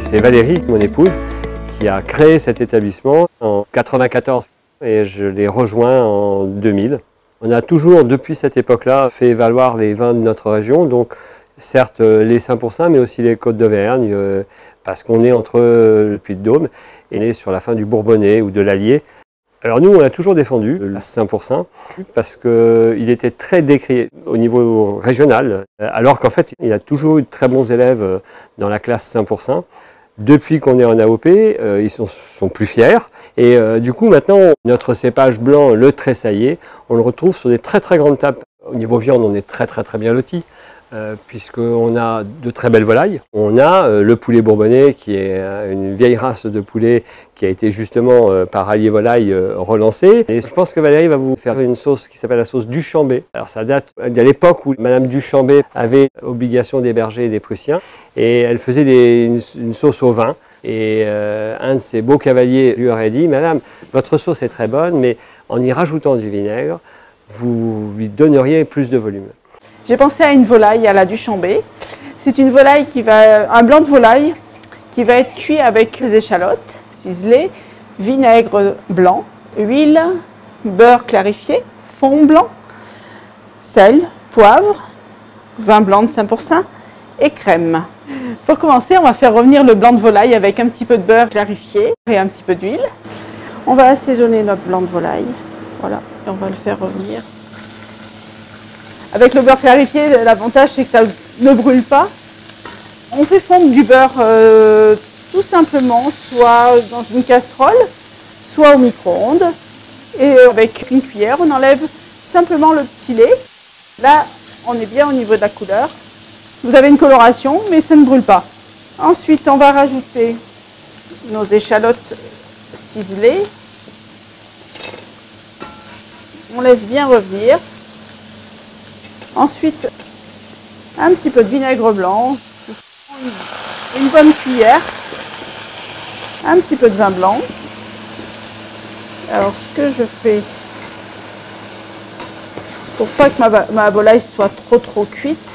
c'est Valérie, mon épouse, qui a créé cet établissement en 1994 et je l'ai rejoint en 2000. On a toujours, depuis cette époque-là, fait valoir les vins de notre région, donc certes les 5%, mais aussi les Côtes d'Auvergne, parce qu'on est entre le Puy-de-Dôme et on est sur la fin du Bourbonnais ou de l'Allier. Alors nous, on a toujours défendu le 5% parce qu'il était très décrié au niveau régional, alors qu'en fait, il y a toujours eu de très bons élèves dans la classe 5%. Depuis qu'on est en AOP, ils sont plus fiers. Et du coup, maintenant, notre cépage blanc, le tressaillé, on le retrouve sur des très très grandes tables. Au niveau viande, on est très bien lotis, puisqu'on a de très belles volailles. On a le poulet bourbonnais, qui est une vieille race de poulet qui a été justement par Allier Volaille relancée. Et je pense que Valérie va vous faire une sauce qui s'appelle la sauce Duchambais. Alors ça date de l'époque où Madame Duchambais avait obligation d'héberger des Prussiens et elle faisait une sauce au vin. Et un de ses beaux cavaliers lui aurait dit « Madame, votre sauce est très bonne, mais en y rajoutant du vinaigre, vous lui donneriez plus de volume. » J'ai pensé à une volaille à la Duchambais. C'est une volaille un blanc de volaille qui va être cuit avec des échalotes ciselées, vinaigre blanc, huile, beurre clarifié, fond blanc, sel, poivre, vin blanc de 5% et crème. Pour commencer, on va faire revenir le blanc de volaille avec un petit peu de beurre clarifié et un petit peu d'huile. On va assaisonner notre blanc de volaille. Voilà, et on va le faire revenir. Avec le beurre clarifié, l'avantage c'est que ça ne brûle pas. On fait fondre du beurre tout simplement, soit dans une casserole, soit au micro-ondes. Et avec une cuillère, on enlève simplement le petit lait. Là, on est bien au niveau de la couleur. Vous avez une coloration, mais ça ne brûle pas. Ensuite, on va rajouter nos échalotes ciselées. On laisse bien revenir. Ensuite, un petit peu de vinaigre blanc, une bonne cuillère, un petit peu de vin blanc. Alors, ce que je fais, pour pas que ma volaille soit trop cuite,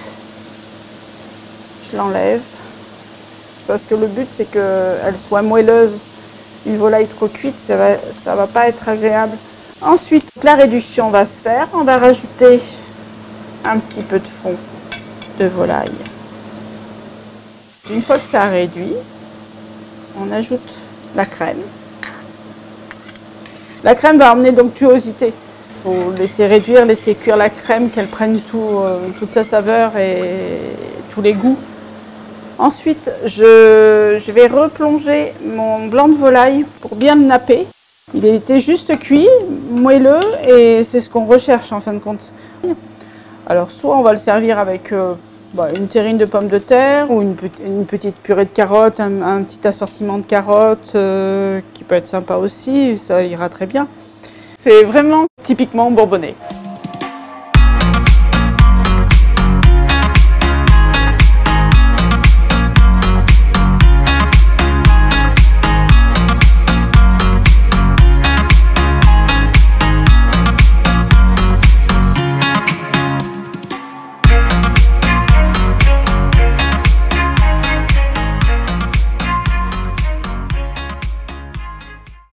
je l'enlève. Parce que le but, c'est qu'elle soit moelleuse. Une volaille trop cuite, ça va pas être agréable. Ensuite, la réduction va se faire. On va rajouter un petit peu de fond de volaille. Une fois que ça a réduit, on ajoute la crème. La crème va amener l'onctuosité. Il faut laisser réduire, laisser cuire la crème, qu'elle prenne toute sa saveur et tous les goûts. Ensuite, je vais replonger mon blanc de volaille pour bien le napper. Il était juste cuit, moelleux, et c'est ce qu'on recherche en fin de compte. Alors, soit on va le servir avec une terrine de pommes de terre ou une petite purée de carottes, un petit assortiment de carottes qui peut être sympa aussi, ça ira très bien. C'est vraiment typiquement bourbonnais.